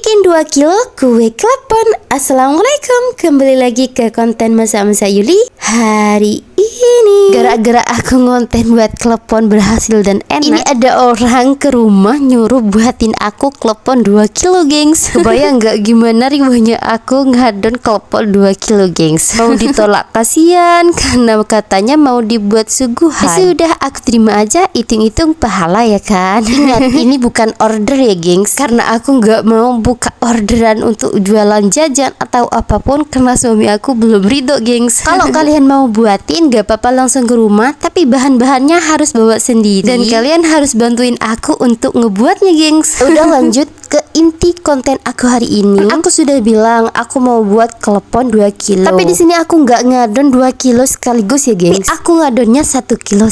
Bikin 2 kilo kue klepon. Assalamualaikum, kembali lagi ke konten Masak-Masak Yuli. Hari ini gara-gara aku ngonten buat klepon berhasil dan enak, ini ada orang ke rumah nyuruh buatin aku klepon 2 kilo gengs. Kebayang gak gimana ribunya aku ngadon klepon 2 kilo gengs. Mau ditolak kasihan karena katanya mau dibuat suguhan. Sudah aku terima aja, hitung-hitung pahala ya kan. Ingat ini bukan order ya gengs, karena aku nggak mau buka orderan untuk jualan jajan atau apapun karena suami aku belum ridho gengs. Kalau kalian mau buatin gak apa-apa langsung ke rumah, tapi bahan-bahannya harus bawa sendiri dan kalian harus bantuin aku untuk ngebuatnya gengs. Udah lanjut ke inti konten aku hari ini. Aku sudah bilang aku mau buat klepon 2 kilo. Tapi di sini aku nggak ngadon 2 kilo sekaligus ya gengs. Aku ngadonnya 1 kilo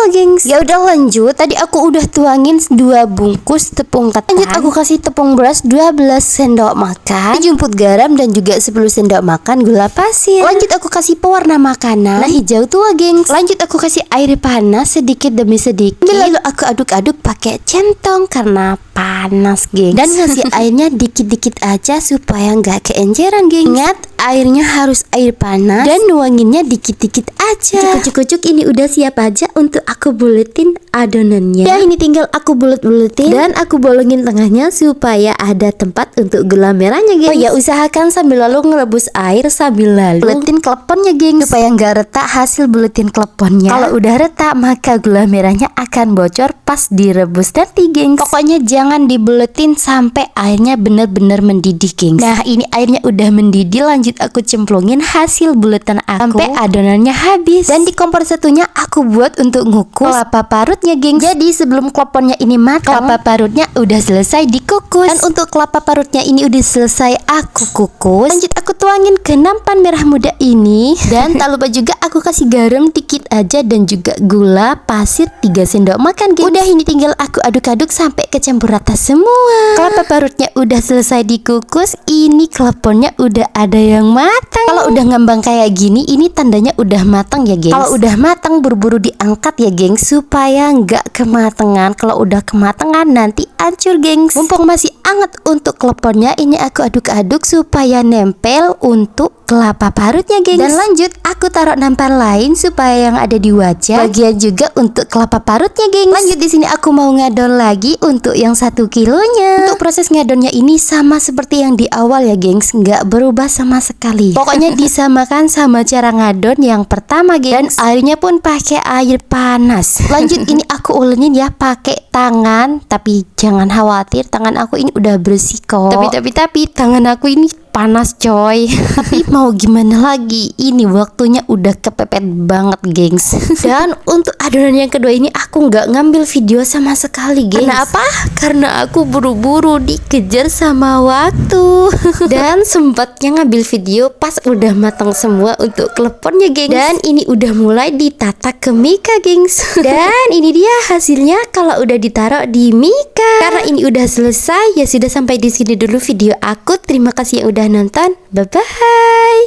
gengs. Ya udah lanjut. Tadi aku udah tuangin 2 bungkus tepung ketan. Lanjut aku kasih tepung beras 12 sendok makan, jumput garam dan juga 10 sendok makan gula pasir. Lanjut aku kasih pewarna makanan, nah hijau tua gengs. Lanjut aku kasih air panas sedikit demi sedikit. Lalu aku aduk-aduk pakai centong karena panas gengs. Dan ngasih airnya dikit-dikit aja supaya nggak keenceran gengs. Ingat, airnya harus air panas dan nuanginnya dikit-dikit aja. Cukup-cukup ini udah siap aja untuk aku buletin adonannya. Ya ini tinggal aku bulet-buletin dan aku bolongin tengahnya supaya ada tempat untuk gula merahnya gengs. Oh ya, usahakan sambil lalu ngerebus air sambil lalu buletin kleponnya gengs, supaya nggak retak hasil buletin kleponnya. Kalau udah retak maka gula merahnya akan bocor pas direbus nanti gengs. Pokoknya jangan dibuletin sampai airnya bener-bener mendidih gengs. Nah ini airnya udah mendidih, lanjut aku cemplungin hasil buletan aku sampai adonannya habis. Dan di kompor satunya aku buat untuk ngukus kelapa parutnya gengs. Jadi sebelum kleponnya ini matang, kelapa parutnya udah selesai dikukus. Dan untuk kelapa parutnya ini udah selesai aku kukus, lanjut aku tuangin ke nampan merah muda ini. Dan tak lupa juga aku kasih garam dikit aja dan juga gula pasir 3 sendok makan gengs. Udah ini tinggal aku aduk-aduk sampai kecampur rata semua. Kelapa parutnya udah selesai dikukus, ini kleponnya udah ada yang matang. Kalau udah ngambang kayak gini, ini tandanya udah matang ya gengs. Kalau udah matang buru-buru diangkat ya gengs, supaya nggak kematangan. Kalau udah kematangan nanti hancur gengs. Mumpung masih anget untuk kleponnya, ini aku aduk-aduk supaya nempel untuk kelapa parutnya gengs. Dan lanjut aku taruh nampan lain supaya yang ada di wajah bagian juga untuk kelapa parutnya gengs. Lanjut di sini aku mau ngadon lagi untuk yang 1 kilonya. Untuk proses ngadonnya ini sama seperti yang di awal ya gengs, nggak berubah sama sekali. Pokoknya disamakan sama cara ngadon yang pertama gengs. Dan airnya pun pakai air panas. Lanjut ini aku ulenin ya pakai tangan, tapi jangan khawatir tangan aku ini udah bersih kok. Tapi tangan aku ini panas coy. Tapi mau gimana lagi, ini waktunya udah kepepet banget gengs. Dan untuk adonan yang kedua ini aku nggak ngambil video sama sekali gengs. Karena apa? Karena aku buru-buru dikejar sama waktu. Dan sempatnya ngambil video pas udah matang semua untuk kleponnya gengs. Dan ini udah mulai ditata ke mika gengs. Dan ini dia hasilnya kalau udah ditaruh di mika. Karena ini udah selesai ya, sudah sampai di sini dulu video aku. Terima kasih yang udah nonton. Bye bye.